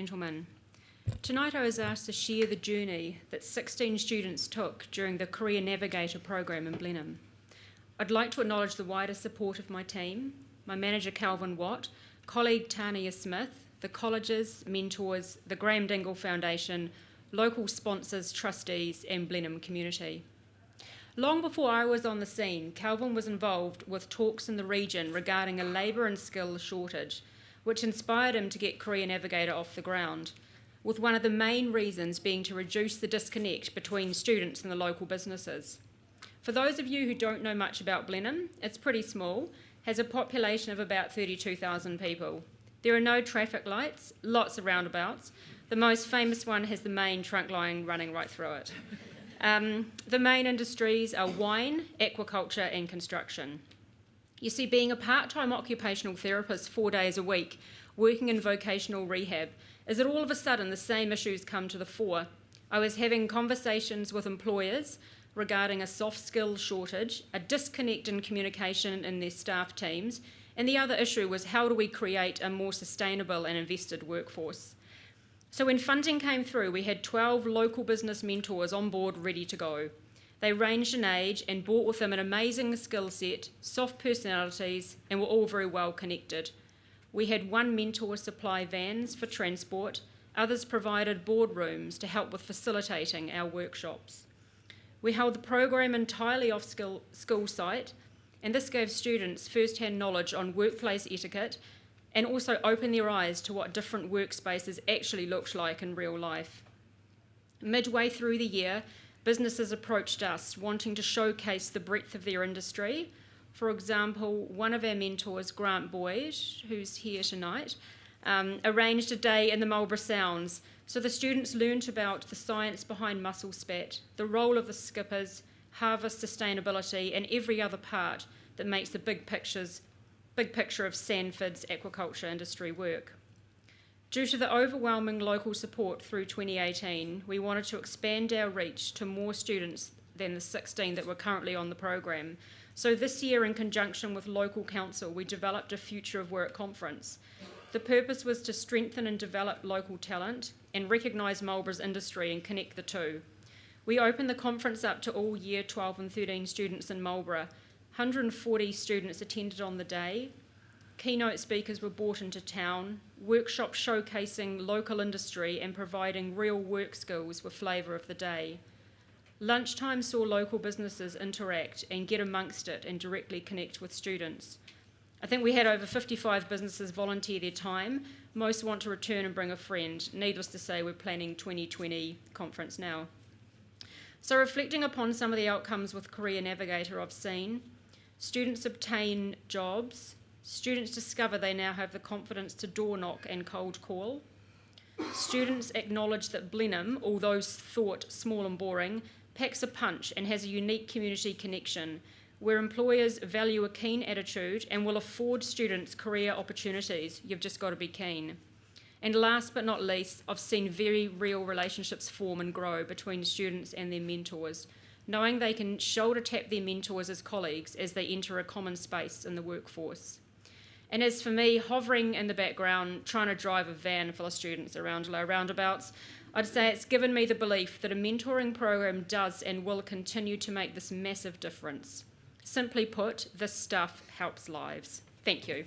gentlemen. Tonight I was asked to share the journey that 16 students took during the Career Navigator program in Blenheim. I'd like to acknowledge the wider support of my team, my manager Calvin Watt, colleague Tania Smith, the colleges, mentors, the Graham Dingle Foundation, local sponsors, trustees and Blenheim community. Long before I was on the scene, Calvin was involved with talks in the region regarding a labour and skills shortage, which inspired him to get Career Navigator off the ground, with one of the main reasons being to reduce the disconnect between students and the local businesses. For those of you who don't know much about Blenheim, it's pretty small, has a population of about 32,000 people. There are no traffic lights, lots of roundabouts. The most famous one has the main trunk line running right through it. The main industries are wine, aquaculture and construction. You see, being a part-time occupational therapist 4 days a week, working in vocational rehab, is that all of a sudden the same issues come to the fore. I was having conversations with employers regarding a soft skills shortage, a disconnect in communication in their staff teams, and the other issue was how do we create a more sustainable and invested workforce. So when funding came through, we had 12 local business mentors on board ready to go. They ranged in age and brought with them an amazing skill set, soft personalities, and were all very well connected. We had one mentor supply vans for transport, others provided boardrooms to help with facilitating our workshops. We held the program entirely off school site, and this gave students first-hand knowledge on workplace etiquette and also opened their eyes to what different workspaces actually looked like in real life. Midway through the year, businesses approached us wanting to showcase the breadth of their industry. For example, one of our mentors, Grant Boyd, who's here tonight, arranged a day in the Marlborough Sounds. So the students learnt about the science behind mussel spat, the role of the skippers, harvest sustainability, and every other part that makes the big picture of Sanford's aquaculture industry work. Due to the overwhelming local support through 2018, we wanted to expand our reach to more students than the 16 that were currently on the program. So this year, in conjunction with local council, we developed a Future of Work conference. The purpose was to strengthen and develop local talent and recognise Marlborough's industry and connect the two. We opened the conference up to all Year 12 and 13 students in Marlborough. 140 students attended on the day. Keynote speakers were brought into town, workshops showcasing local industry and providing real work skills were flavour of the day. Lunchtime saw local businesses interact and get amongst it and directly connect with students. I think we had over 55 businesses volunteer their time. Most want to return and bring a friend. Needless to say, we're planning 2020 conference now. So reflecting upon some of the outcomes with Career Navigator I've seen, students obtain jobs, students discover they now have the confidence to door knock and cold call, students acknowledge that Blenheim, although thought small and boring, packs a punch and has a unique community connection where employers value a keen attitude and will afford students career opportunities. You've just got to be keen. And last but not least, I've seen very real relationships form and grow between students and their mentors, knowing they can shoulder tap their mentors as colleagues as they enter a common space in the workforce. And as for me, hovering in the background, trying to drive a van full of students around low roundabouts, I'd say it's given me the belief that a mentoring program does and will continue to make this massive difference. Simply put, this stuff helps lives. Thank you.